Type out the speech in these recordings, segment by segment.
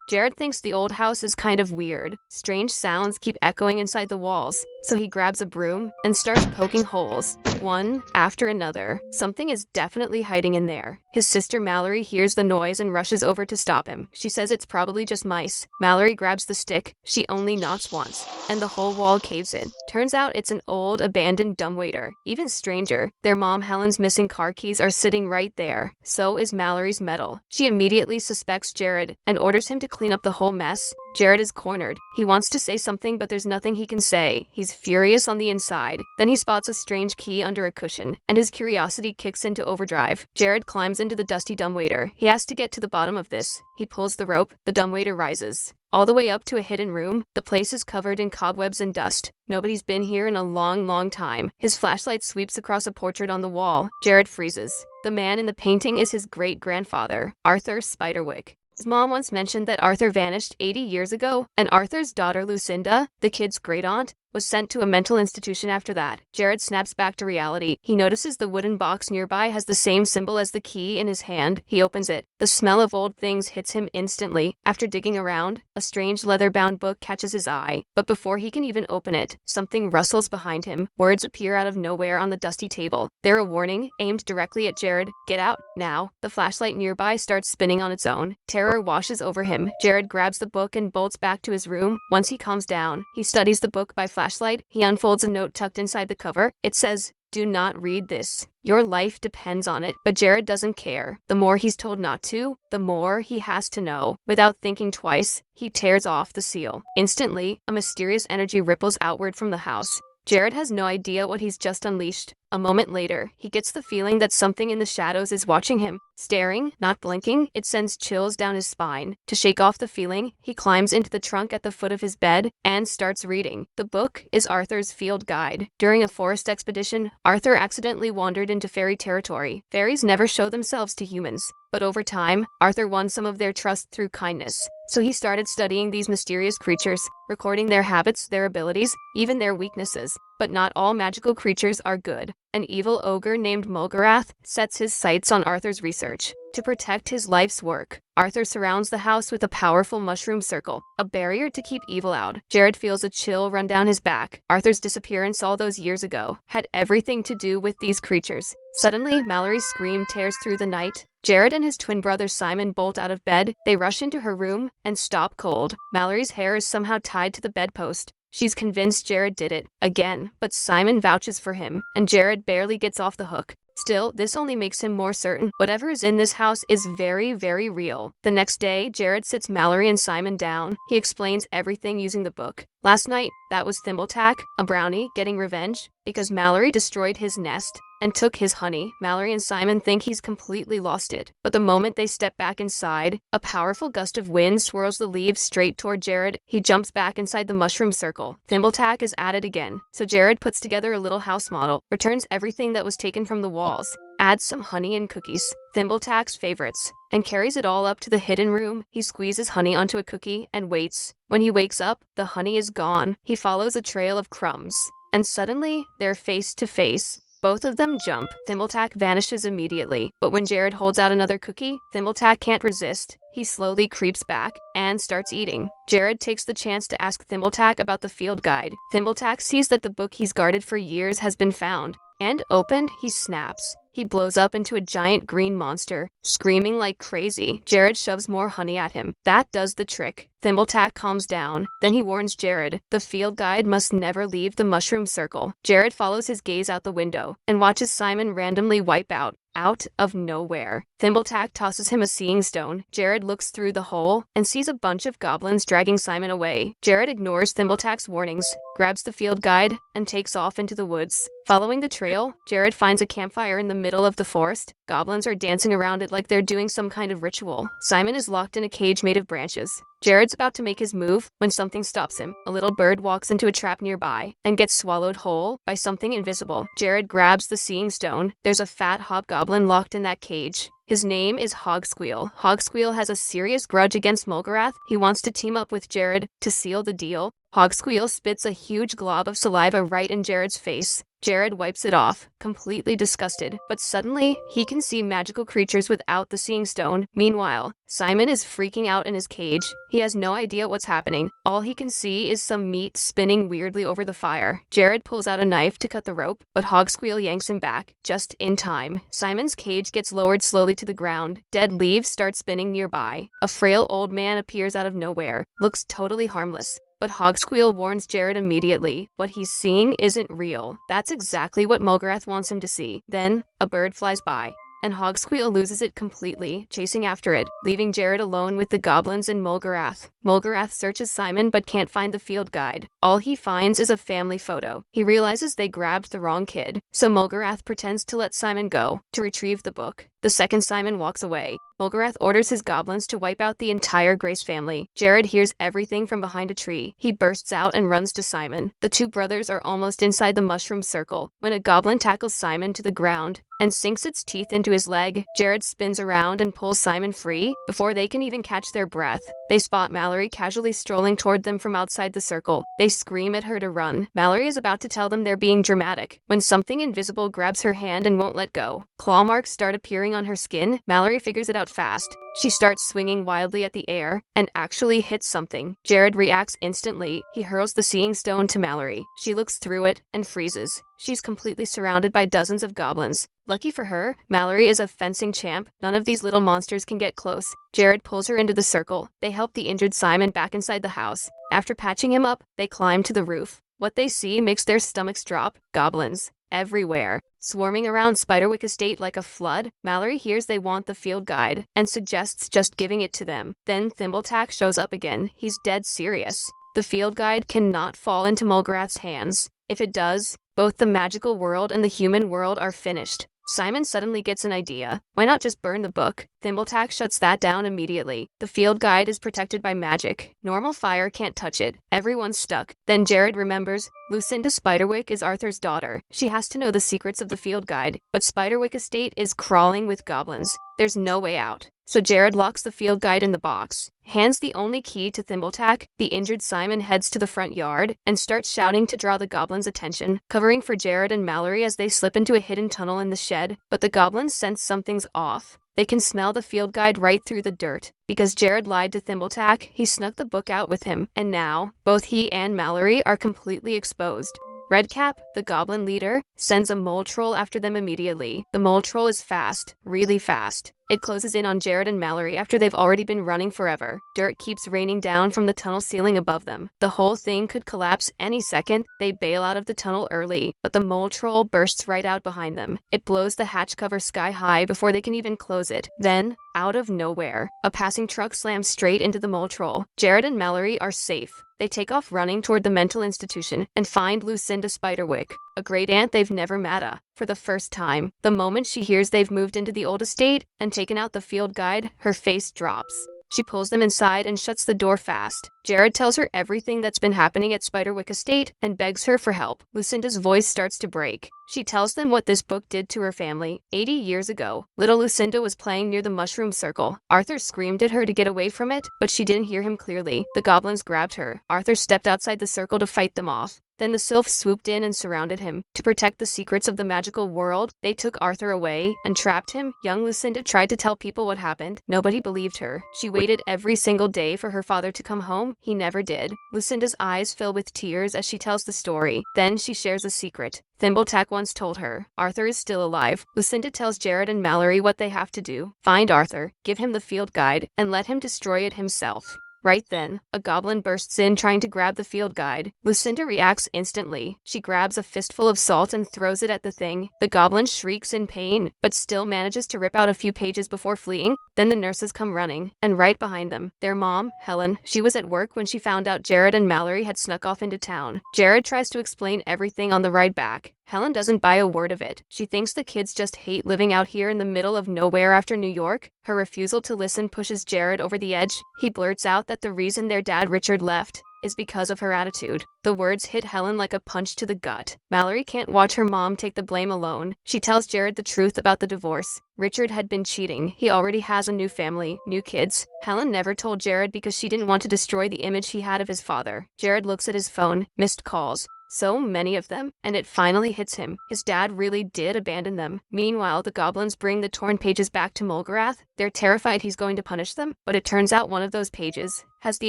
Jared thinks the old house is kind of weird. Strange sounds keep echoing inside the walls, so he grabs a broom and starts poking holes, one after another. Something is definitely hiding in there. His sister Mallory hears the noise and rushes over to stop him. She says it's probably just mice. Mallory grabs the stick. She only knocks once, and the whole wall caves in. Turns out it's an old, abandoned dumbwaiter. Even stranger, their mom Helen's missing car keys are sitting right there. So is Mallory's medal. She immediately suspects Jared and orders him to clean up the whole mess. Jared is cornered. He wants to say something, but there's nothing he can say. He's furious on the inside. Then he spots a strange key under a cushion, and his curiosity kicks into overdrive. Jared climbs into the dusty dumbwaiter. He has to get to the bottom of this. He pulls the rope. The dumbwaiter rises all the way up to a hidden room. The place is covered in cobwebs and dust. Nobody's been here in a long, long time. His flashlight sweeps across a portrait on the wall. Jared freezes. The man in the painting is his great-grandfather, Arthur Spiderwick. His mom once mentioned that Arthur vanished 80 years ago, and Arthur's daughter Lucinda, the kid's great-aunt, was sent to a mental institution after that. Jared snaps back to reality. He notices the wooden box nearby has the same symbol as the key in his hand. He opens it. The smell of old things hits him instantly. After digging around, a strange leather-bound book catches his eye. But before he can even open it, something rustles behind him. Words appear out of nowhere on the dusty table. They're a warning, aimed directly at Jared. Get out, now. The flashlight nearby starts spinning on its own. Terror washes over him. Jared grabs the book and bolts back to his room. Once he calms down, he studies the book by flashlight. He unfolds a note tucked inside the cover. It says, "Do not read this. Your life depends on it." But Jared doesn't care. The more he's told not to, the more he has to know. Without thinking twice, he tears off the seal. Instantly, a mysterious energy ripples outward from the house. Jared has no idea what he's just unleashed. A moment later, he gets the feeling that something in the shadows is watching him. Staring, not blinking, it sends chills down his spine. To shake off the feeling, he climbs into the trunk at the foot of his bed and starts reading. The book is Arthur's field guide. During a forest expedition, Arthur accidentally wandered into fairy territory. Fairies never show themselves to humans. But over time, Arthur won some of their trust through kindness. So he started studying these mysterious creatures, recording their habits, their abilities, even their weaknesses. But not all magical creatures are good. An evil ogre named Mulgarath sets his sights on Arthur's research. To protect his life's work, Arthur surrounds the house with a powerful mushroom circle, a barrier to keep evil out. Jared feels a chill run down his back. Arthur's disappearance all those years ago had everything to do with these creatures. Suddenly, Mallory's scream tears through the night. Jared and his twin brother Simon bolt out of bed. They rush into her room and stop cold. Mallory's hair is somehow tied to the bedpost. She's convinced Jared did it again, but Simon vouches for him, and Jared barely gets off the hook. Still, this only makes him more certain whatever is in this house is very, very real. The next day, Jared sits Mallory and Simon down. He explains everything using the book. Last night, that was Thimbletack, a brownie, getting revenge because Mallory destroyed his nest and took his honey. Mallory and Simon think he's completely lost it. But the moment they step back inside, a powerful gust of wind swirls the leaves straight toward Jared. He jumps back inside the mushroom circle. Thimbletack is at it again. So Jared puts together a little house model, returns everything that was taken from the walls, adds some honey and cookies, Thimbletack's favorites, and carries it all up to the hidden room. He squeezes honey onto a cookie and waits. When he wakes up, the honey is gone. He follows a trail of crumbs, and suddenly, they're face to face. Both of them jump. Thimbletack vanishes immediately. But when Jared holds out another cookie, Thimbletack can't resist. He slowly creeps back and starts eating. Jared takes the chance to ask Thimbletack about the field guide. Thimbletack sees that the book he's guarded for years has been found. And opened, he snaps. He blows up into a giant green monster, screaming like crazy. Jared shoves more honey at him. That does the trick. Thimbletack calms down. Then he warns Jared, the field guide must never leave the mushroom circle. Jared follows his gaze out the window and watches Simon randomly wipe out of nowhere. Thimbletack tosses him a seeing stone. Jared looks through the hole and sees a bunch of goblins dragging Simon away. Jared ignores Thimbletack's warnings, grabs the field guide, and takes off into the woods. Following the trail, Jared finds a campfire in the middle of the forest. Goblins are dancing around it like they're doing some kind of ritual. Simon is locked in a cage made of branches. Jared's about to make his move when something stops him. A little bird walks into a trap nearby and gets swallowed whole by something invisible. Jared grabs the seeing stone. There's a fat hobgoblin locked in that cage. His name is Hogsqueal. Hogsqueal has a serious grudge against Mulgarath. He wants to team up with Jared to seal the deal. Hogsqueal spits a huge glob of saliva right in Jared's face. Jared wipes it off, completely disgusted, but suddenly, he can see magical creatures without the Seeing Stone. Meanwhile, Simon is freaking out in his cage. He has no idea what's happening. All he can see is some meat spinning weirdly over the fire. Jared pulls out a knife to cut the rope, but Hogsqueal yanks him back, just in time. Simon's cage gets lowered slowly to the ground. Dead leaves start spinning nearby. A frail old man appears out of nowhere, looks totally harmless. But Hogsqueal warns Jared immediately. What he's seeing isn't real. That's exactly what Mulgarath wants him to see. Then, a bird flies by, and Hogsqueal loses it completely, chasing after it, leaving Jared alone with the goblins and Mulgarath. Mulgarath searches Simon but can't find the field guide. All he finds is a family photo. He realizes they grabbed the wrong kid, so Mulgarath pretends to let Simon go to retrieve the book. The second Simon walks away, Mulgarath orders his goblins to wipe out the entire Grace family. Jared hears everything from behind a tree. He bursts out and runs to Simon. The two brothers are almost inside the mushroom circle when a goblin tackles Simon to the ground and sinks its teeth into his leg. Jared spins around and pulls Simon free before they can even catch their breath. They spot Mallory casually strolling toward them from outside the circle. They scream at her to run. Mallory is about to tell them they're being dramatic when something invisible grabs her hand and won't let go. Claw marks start appearing on her skin. Mallory figures it out fast. She starts swinging wildly at the air and actually hits something. Jared reacts instantly. He hurls the Seeing Stone to Mallory. She looks through it and freezes. She's completely surrounded by dozens of goblins. Lucky for her, Mallory is a fencing champ. None of these little monsters can get close. Jared pulls her into the circle. They help the injured Simon back inside the house. After patching him up, they climb to the roof. What they see makes their stomachs drop. Goblins everywhere, swarming around Spiderwick Estate like a flood. Mallory hears they want the field guide and suggests just giving it to them. Then Thimbletack shows up again. He's dead serious. The field guide cannot fall into Mulgarath's hands. If it does, both the magical world and the human world are finished. Simon suddenly gets an idea. Why not just burn the book? Thimbletack shuts that down immediately. The field guide is protected by magic. Normal fire can't touch it. Everyone's stuck. Then Jared remembers Lucinda Spiderwick is Arthur's daughter. She has to know the secrets of the field guide, but Spiderwick Estate is crawling with goblins. There's no way out. So Jared locks the field guide in the box, hands the only key to Thimbletack. The injured Simon heads to the front yard and starts shouting to draw the goblins' attention, covering for Jared and Mallory as they slip into a hidden tunnel in the shed. But the goblins sense something's off. They can smell the field guide right through the dirt. Because Jared lied to Thimbletack, he snuck the book out with him, and now, both he and Mallory are completely exposed. Redcap, the goblin leader, sends a mole troll after them immediately. The mole troll is fast, really fast. It closes in on Jared and Mallory after they've already been running forever. Dirt keeps raining down from the tunnel ceiling above them. The whole thing could collapse any second. They bail out of the tunnel early, but the mole troll bursts right out behind them. It blows the hatch cover sky high before they can even close it. Then, out of nowhere, a passing truck slams straight into the mole troll. Jared and Mallory are safe. They take off running toward the mental institution and find Lucinda Spiderwick, a great aunt they've never met. For the first time, the moment she hears they've moved into the old estate and taken out the field guide, her face drops. She pulls them inside and shuts the door fast. Jared tells her everything that's been happening at Spiderwick Estate and begs her for help. Lucinda's voice starts to break. She tells them what this book did to her family. 80 years ago, little Lucinda was playing near the mushroom circle. Arthur screamed at her to get away from it, but she didn't hear him clearly. The goblins grabbed her. Arthur stepped outside the circle to fight them off. Then the sylphs swooped in and surrounded him. To protect the secrets of the magical world, they took Arthur away and trapped him. Young Lucinda tried to tell people what happened. Nobody believed her. She waited every single day for her father to come home. He never did. Lucinda's eyes fill with tears as she tells the story. Then she shares a secret. Thimbletack once told her, Arthur is still alive. Lucinda tells Jared and Mallory what they have to do. Find Arthur, give him the field guide, and let him destroy it himself. Right then, a goblin bursts in trying to grab the field guide. Lucinda reacts instantly. She grabs a fistful of salt and throws it at the thing. The goblin shrieks in pain, but still manages to rip out a few pages before fleeing. Then the nurses come running, and right behind them, their mom, Helen. She was at work when she found out Jared and Mallory had snuck off into town. Jared tries to explain everything on the ride back. Helen doesn't buy a word of it. She thinks the kids just hate living out here in the middle of nowhere after New York. Her refusal to listen pushes Jared over the edge. He blurts out that the reason their dad Richard left is because of her attitude. The words hit Helen like a punch to the gut. Mallory can't watch her mom take the blame alone. She tells Jared the truth about the divorce. Richard had been cheating. He already has a new family, new kids. Helen never told Jared because she didn't want to destroy the image he had of his father. Jared looks at his phone, missed calls. So many of them, and it finally hits him. His dad really did abandon them. Meanwhile, the goblins bring the torn pages back to Mulgarath. They're terrified he's going to punish them, but it turns out one of those pages has the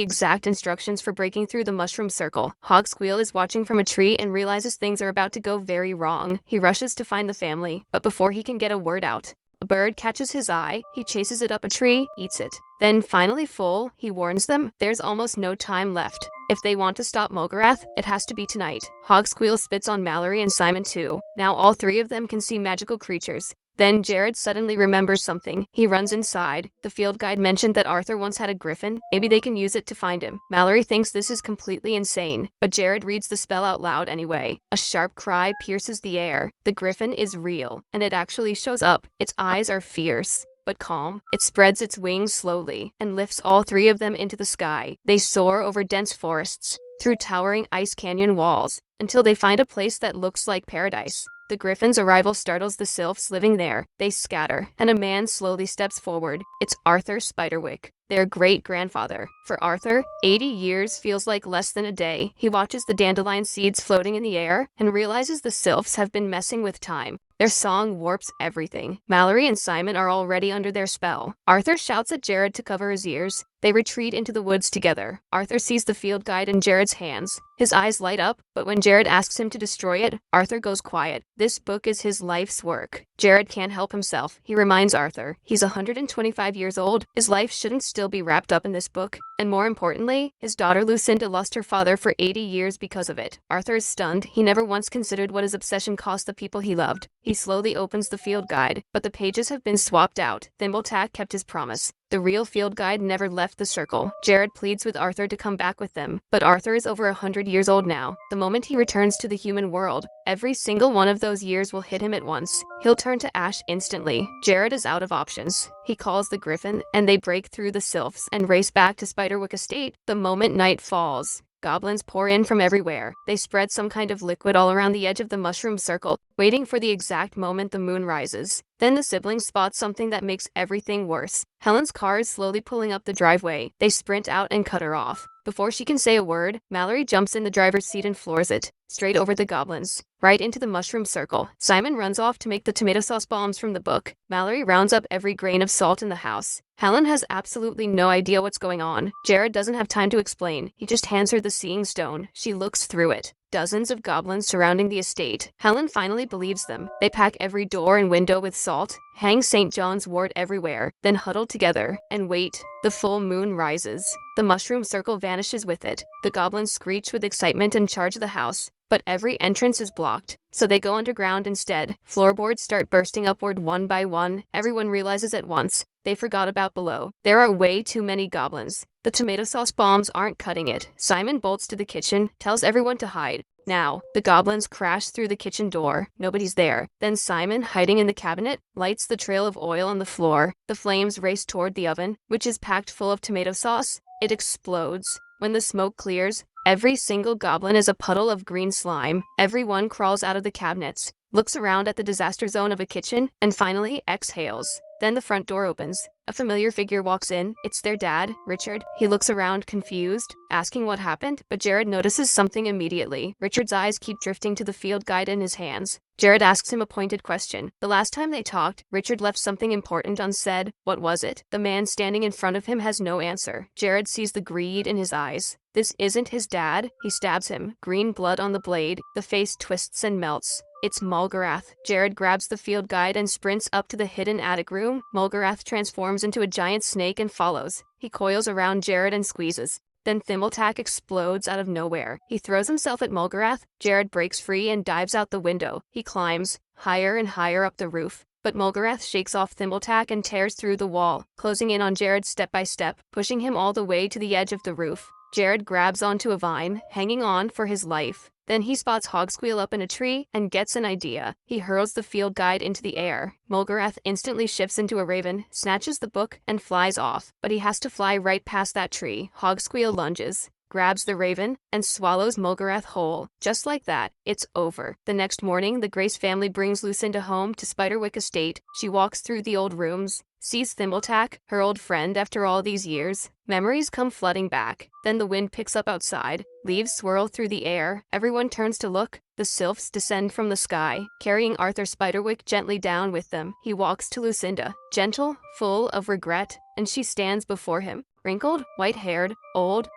exact instructions for breaking through the mushroom circle. Hogsqueal is watching from a tree and realizes things are about to go very wrong. He rushes to find the family, but before he can get a word out, a bird catches his eye, he chases it up a tree, eats it. Then, finally full, he warns them, there's almost no time left. If they want to stop Mulgarath, it has to be tonight. Hogsqueal spits on Mallory and Simon too. Now all three of them can see magical creatures. Then Jared suddenly remembers something. He runs inside. The field guide mentioned that Arthur once had a griffin. Maybe they can use it to find him. Mallory thinks this is completely insane, but Jared reads the spell out loud anyway. A sharp cry pierces the air. The griffin is real, and it actually shows up. Its eyes are fierce but calm. It spreads its wings slowly and lifts all three of them into the sky. They soar over dense forests, through towering ice canyon walls, until they find a place that looks like paradise. The griffin's arrival startles the sylphs living there. They scatter, and a man slowly steps forward. It's Arthur Spiderwick, their great-grandfather. For Arthur, 80 years feels like less than a day. He watches the dandelion seeds floating in the air and realizes the sylphs have been messing with time. Their song warps everything. Mallory and Simon are already under their spell. Arthur shouts at Jared to cover his ears. They retreat into the woods together. Arthur sees the field guide in Jared's hands. His eyes light up, but when Jared asks him to destroy it, Arthur goes quiet. This book is his life's work. Jared can't help himself. He reminds Arthur, he's 125 years old. His life shouldn't still be wrapped up in this book. And more importantly, his daughter Lucinda lost her father for 80 years because of it. Arthur is stunned. He never once considered what his obsession cost the people he loved. He slowly opens the field guide, but the pages have been swapped out. Thimbletack kept his promise. The real field guide never left the circle. Jared pleads with Arthur to come back with them, but Arthur is over 100 years old now. The moment he returns to the human world, every single one of those years will hit him at once. He'll turn to ash instantly. Jared is out of options. He calls the griffin, and they break through the sylphs and race back to Spiderwick Estate. The moment night falls, goblins pour in from everywhere. They spread some kind of liquid all around the edge of the mushroom circle, waiting for the exact moment the moon rises. Then the siblings spot something that makes everything worse. Helen's car is slowly pulling up the driveway. They sprint out and cut her off. Before she can say a word, Mallory jumps in the driver's seat and floors it, straight over the goblins, right into the mushroom circle. Simon runs off to make the tomato sauce bombs from the book. Mallory rounds up every grain of salt in the house. Helen has absolutely no idea what's going on. Jared doesn't have time to explain. He just hands her the seeing stone. She looks through it. Dozens of goblins surrounding the estate. Helen finally believes them. They pack every door and window with salt, hang St. John's wort everywhere, then huddle together and wait. The full moon rises. The mushroom circle vanishes with it. The goblins screech with excitement and charge the house, but every entrance is blocked, so they go underground instead. Floorboards start bursting upward one by one. Everyone realizes at once they forgot about below. There are way too many goblins. The tomato sauce bombs aren't cutting it. Simon bolts to the kitchen, tells everyone to hide. Now, the goblins crash through the kitchen door. Nobody's there. Then Simon, hiding in the cabinet, lights the trail of oil on the floor. The flames race toward the oven, which is packed full of tomato sauce. It explodes. When the smoke clears, every single goblin is a puddle of green slime. Everyone crawls out of the cabinets, looks around at the disaster zone of a kitchen, and finally exhales. Then the front door opens. A familiar figure walks in. It's their dad, Richard. He looks around confused, asking what happened, but Jared notices something immediately. Richard's eyes keep drifting to the field guide in his hands. Jared asks him a pointed question. The last time they talked, Richard left something important unsaid. What was it? The man standing in front of him has no answer. Jared sees the greed in his eyes. This isn't his dad. He stabs him. Green blood on the blade. The face twists and melts. It's Mulgarath. Jared grabs the field guide and sprints up to the hidden attic room. Mulgarath transforms into a giant snake and follows. He coils around Jared and squeezes. Then Thimbletack explodes out of nowhere. He throws himself at Mulgarath. Jared breaks free and dives out the window. He climbs higher and higher up the roof. But Mulgarath shakes off Thimbletack and tears through the wall, closing in on Jared step by step, pushing him all the way to the edge of the roof. Jared grabs onto a vine, hanging on for his life. Then he spots Hogsqueal up in a tree and gets an idea. He hurls the field guide into the air. Mulgarath instantly shifts into a raven, snatches the book, and flies off. But he has to fly right past that tree. Hogsqueal lunges. grabs the raven, and swallows Mulgarath whole. Just like that, it's over. The next morning, the Grace family brings Lucinda home to Spiderwick Estate. She walks through the old rooms, sees Thimbletack, her old friend after all these years. Memories come flooding back. Then the wind picks up outside. Leaves swirl through the air. Everyone turns to look. The sylphs descend from the sky, carrying Arthur Spiderwick gently down with them. He walks to Lucinda, gentle, full of regret, and she stands before him. Wrinkled, white-haired, old, the